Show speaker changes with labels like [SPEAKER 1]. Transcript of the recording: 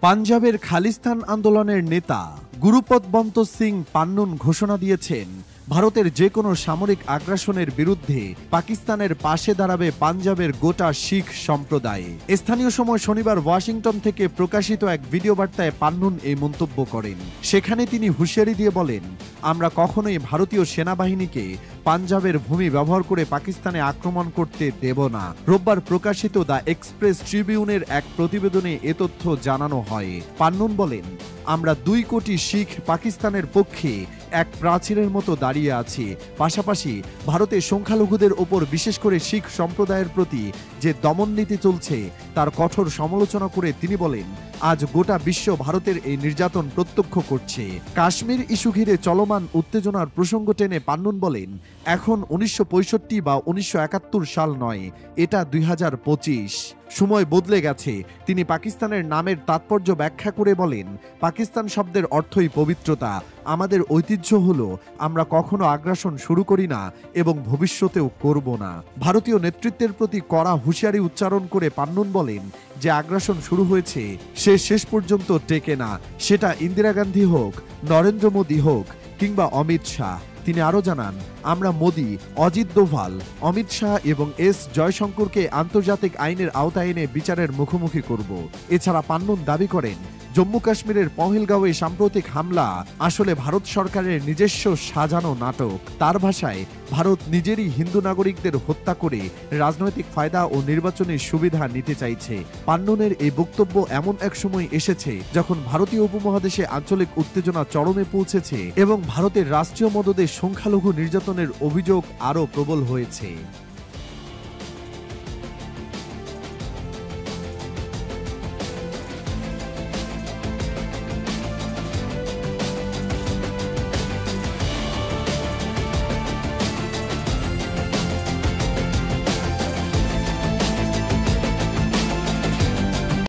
[SPEAKER 1] পাঞ্জাবের খালিস্তান আন্দোলনের নেতা গুরুপদবন্ত সিং পান্নুন ঘোষণা দিয়েছেন, ভারতের যে কোনো সামরিক আগ্রাসনের বিরুদ্ধে পাকিস্তানের পাশে দাঁড়াবে পাঞ্জাবের গোটা শিখ সম্প্রদায়। স্থানীয় সময় শনিবার ওয়াশিংটন থেকে প্রকাশিত এক ভিডিও বার্তায় পান্নুন এই মন্তব্য করেন। সেখানে তিনি হুঁশিয়ারি দিয়ে বলেন, আমরা কখনোই ভারতীয় সেনাবাহিনীকে পাঞ্জাবের ভূমি ব্যবহার করে পাকিস্তানে আক্রমণ করতে দেব না। রোববার প্রকাশিত দ্য এক্সপ্রেস ট্রিবিউনের এক প্রতিবেদনে এ তথ্য জানানো হয়। পান্নুন বলেন, আমরা 2 কোটি শিখ পাকিস্তানের পক্ষে এক প্রাচীরের মতো দাঁড়িয়ে আছি। পাশাপাশি ভারতের সংখ্যালঘুদের ওপর বিশেষ করে শিখ সম্প্রদায়ের প্রতি যে দমননীতি চলছে তার কঠোর সমালোচনা করে তিনি বলেন, আজ গোটা বিশ্ব ভারতের এই নির্যাতন প্রত্যক্ষ করছে। কাশ্মীর ইস্যু ঘিরে চলমান উত্তেজনার প্রসঙ্গ টেনে পান্নুন বলেন, এখন 1965 বা 1971 সাল নয়, এটা 2025। সময় বদলে গেছে। তিনি পাকিস্তানের নামের তাৎপর্য ব্যাখ্যা করে বলেন, পাকিস্তান শব্দের অর্থই পবিত্রতা। আমাদের ঐতিহ্য হলো আমরা কখনো আগ্রাসন শুরু করি না এবং ভবিষ্যতেও করব না। ভারতীয় নেতৃত্বের প্রতি কড়া হুঁশিয়ারি উচ্চারণ করে পান্নুন বলেন, যে আগ্রাসন শুরু হয়েছে সে শেষ পর্যন্ত টেকে না, সেটা ইন্দিরা গান্ধী হোক, নরেন্দ্র মোদী হোক কিংবা অমিত শাহ। তিনি আরও জানান, আমরা মোদী, অজিত দোভাল, অমিত শাহ এবং এস জয়শঙ্করকে আন্তর্জাতিক আইনের আওতায় এনে বিচারের মুখোমুখি করব। এছাড়া পান্নুন দাবি করেন, জম্মু কাশ্মীরের পহেলগাঁওয়ে সাম্প্রতিক হামলা আসলে ভারত সরকারের নিজস্ব সাজানো নাটক। তার ভাষায়, ভারত নিজেরই হিন্দু নাগরিকদের হত্যা করে রাজনৈতিক ফায়দা ও নির্বাচনী সুবিধা নিতে চাইছে। পান্নুনের এই বক্তব্য এমন এক সময় এসেছে যখন ভারতীয় উপমহাদেশে আঞ্চলিক উত্তেজনা চরমে পৌঁছেছে এবং ভারতের রাষ্ট্রীয় মদদে সংখ্যালঘু নির্যাতনের অভিযোগ আরও প্রবল হয়েছে।